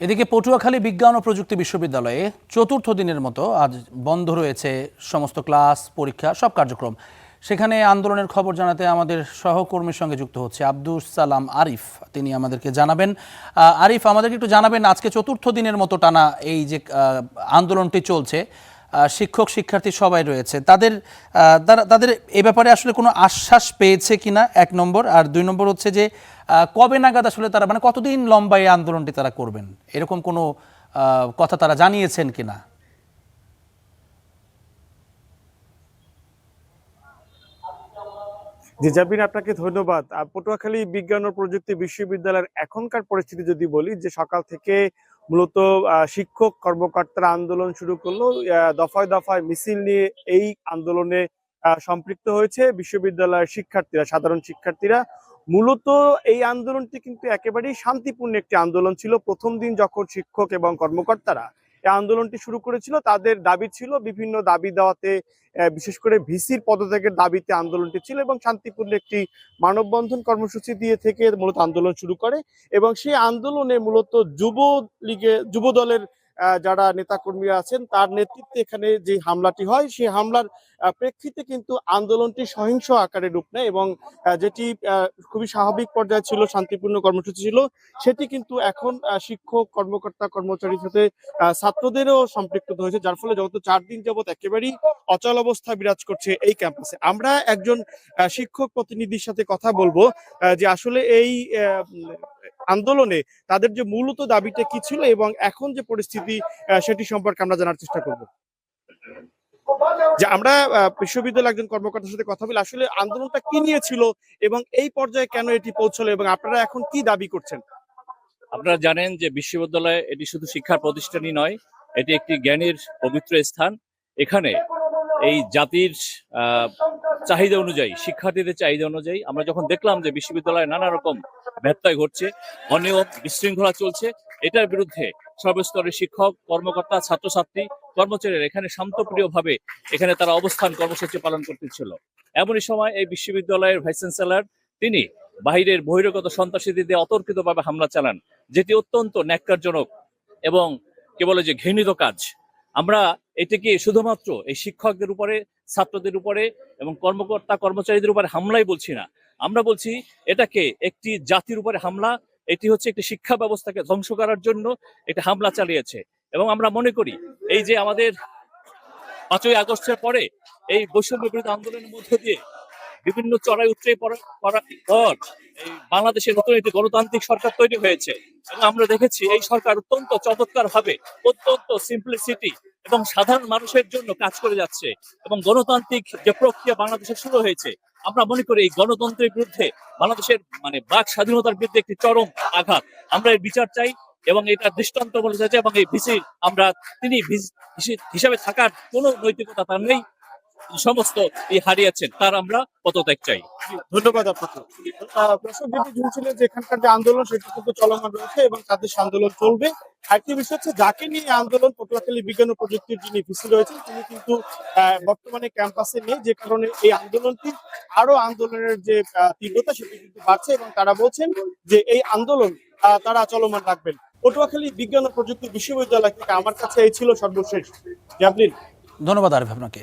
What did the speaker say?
এদিকে পটুয়াখালী বিজ্ঞান ও প্রযুক্তি বিশ্ববিদ্যালয়ে চতুর্থ দিনের মতো আজ বন্ধ রয়েছে সমস্ত ক্লাস, পরীক্ষা, সব কার্যক্রম। সেখানে আন্দোলনের খবর জানাতে আমাদের সহকর্মীর সঙ্গে যুক্ত হচ্ছে আব্দুস সালাম আরিফ। তিনি আমাদেরকে জানাবেন। আরিফ, আমাদেরকে একটু জানাবেন, আজকে চতুর্থ দিনের মতো টানা এই যে আন্দোলনটি চলছে, শিক্ষক শিক্ষার্থী সবাই রয়েছে, তাদের এ ব্যাপারে আসলে কোনো আশ্বাস পেয়েছে কিনা, এক নম্বর। আর দুই নম্বর হচ্ছে যে কবে নাগাদ আসলে তারা, মানে কতদিন লম্বা এই আন্দোলনটি তারা করবেন, এরকম কোনো কথা তারা জানিয়েছেন কিনা? জি জাবির, আপনাকে ধন্যবাদ। পটুয়াখালী বিজ্ঞান ও প্রযুক্তি বিশ্ববিদ্যালয়ের এখনকার পরিস্থিতি যদি বলি, যে সকাল থেকে মূলত শিক্ষক কর্মকর্তারা আন্দোলন শুরু করলো। দফায় দফায় মিছিল নিয়ে এই আন্দোলনে সম্পৃক্ত হয়েছে বিশ্ববিদ্যালয়ের শিক্ষার্থীরা, সাধারণ শিক্ষার্থীরা। মূলত এই আন্দোলনটি কিন্তু একেবারেই শান্তিপূর্ণ একটি আন্দোলন ছিল। প্রথম দিন যখন শিক্ষক এবং কর্মকর্তারা এই আন্দোলনটি শুরু করেছিল, তাদের দাবি ছিল বিভিন্ন দাবি দেওয়াতে, বিশেষ করে ভিসির পদত্যাগের দাবিতে আন্দোলনটি ছিল, এবং শান্তিপূর্ণ একটি মানববন্ধন কর্মসূচি দিয়ে থেকে মূলত আন্দোলন শুরু করে। এবং সেই আন্দোলনে মূলত যুব দলের যারা নেতাকর্মীরা আছেন তার নেতৃত্বে এখানে যে হামলাটি হয়, সেই হামলার প্রেক্ষিতে কিন্তু আন্দোলনটি সহিংস আকারে রূপ নেয়, এবং যেটি খুবই স্বাভাবিক পর্যায়ে ছিল, শান্তিপূর্ণ কর্মসূচি ছিল, সেটি কিন্তু এখন শিক্ষক, কর্মকর্তা, কর্মচারীর সাথে ছাত্রদেরও সম্পৃক্ত হয়েছে, যার ফলে গত 4 দিন যাবৎ একেবারেই অচল অবস্থা বিরাজ করছে এই ক্যাম্পাসে। আমরা একজন শিক্ষক প্রতিনিধির সাথে কথা বলবো, যে আসলে এই আন্দোলনে তাদের যে মূলত দাবিটা কি ছিল এবং এখন যে পরিস্থিতি সেটি সম্পর্কে আমরা জানার চেষ্টা করব। যে আমরা বিশ্ববিদ্যালয়ের একজন কর্মকর্তার সাথে কথা বলি, আসলে আন্দোলনটা কি নিয়ে ছিল এবং এই পর্যায়ে কেন এটি পৌঁছলো, এবং আপনারা এখন কি দাবি করছেন? আপনারা জানেন যে বিশ্ববিদ্যালয় এটি শুধু শিক্ষার প্রতিষ্ঠানই নয়, এটি একটি জ্ঞানের পবিত্র স্থান। এখানে এই জাতির চাহিদা অনুযায়ী, শিক্ষার্থীদের চাহিদা অনুযায়ী আমরা যখন দেখলাম যে বিশ্ববিদ্যালয়ে নানা রকম ব্যত্যয় ঘটছে, অনিয়ম, বিশৃঙ্খলা চলছে, এটার বিরুদ্ধে সর্বস্তরের শিক্ষক, কর্মকর্তা, ছাত্রছাত্রী, কর্মচারীরা এখানে শান্তপ্রিয়ভাবে এখানে তারা অবস্থান কর্মসূচি পালন করতেছিল। এমনই সময় এই বিশ্ববিদ্যালয়ের ভাইস চ্যান্সেলর তিনি বাহিরের বহিরাগত সন্ত্রাসীদের অতর্কিতভাবে হামলা চালান, যেটি অত্যন্ত ন্যাক্কারজনক এবং কে বলে যে ঘৃণিত কাজ। আমরা এটিকে শুধুমাত্র এই শিক্ষকদের উপরে, ছাত্রদের উপরে এবং কর্মকর্তা কর্মচারীদের উপরে হামলাই বলছি না, আমরা বলছি এটাকে একটি জাতির উপরে হামলা। এটি হচ্ছে একটি শিক্ষা ব্যবস্থাকে ধ্বংস করার জন্য একটি হামলা চালিয়েছে। এবং আমরা মনে করি এই যে আমাদের 5ই আগস্টের পরে এই বৈষম্য বিরোধী আন্দোলনের মধ্য দিয়ে বিভিন্ন চড়াই উতরাই পড়ার পর এই বাংলাদেশের নতুন একটি গণতান্ত্রিক সরকার তৈরি হয়েছে, এবং আমরা দেখেছি এই সরকার অত্যন্ত চমৎকার ভাবে, অত্যন্ত সিম্পলিসিটি এবং সাধারণ মানুষের জন্য কাজ করে যাচ্ছে, এবং গণতান্ত্রিক যে প্রক্রিয়া বাংলাদেশে শুরু হয়েছে, আমরা মনে করি এই গণতন্ত্রের বিরুদ্ধে, বাংলাদেশের বাক স্বাধীনতার বিরুদ্ধে একটি চরম আঘাত। আমরা এর বিচার চাই এবং এটা দৃষ্টান্ত বলে যাচ্ছে, এবং এই ভিসি আমরা তিনি হিসাবে থাকার কোনো নৈতিকতা তার নেই, সমস্ত হারিয়েছেন, তার আমরা পদত্যাগ চাই। ধন্যবাদ আপনাকে। দর্শক, যেটি ঝুলছিলেন যে এখানকার যে আন্দোলন সেটি কিন্তু চলমান রয়েছে এবং তাদের আন্দোলন চলবে। আরেকটি বিষয় হচ্ছে, যাকে নিয়ে আন্দোলন, পটুয়াখালী বিজ্ঞান ও প্রযুক্তির যিনি ভিসি রয়েছেন তিনি কিন্তু বর্তমানে ক্যাম্পাসে নেই, যে কারণে এই আন্দোলনটি আন্দোলনের যে তীব্রতা সেটি কিন্তু বাড়ছে, এবং তারা বলছেন যে এই আন্দোলন তারা চলমান রাখবেন। পটুয়াখালী বিজ্ঞান ও প্রযুক্তি বিশ্ববিদ্যালয় থেকে আমার কাছে এই ছিল সর্বশেষ। জাভলিন, ধন্যবাদ আরিফ আপনাকে।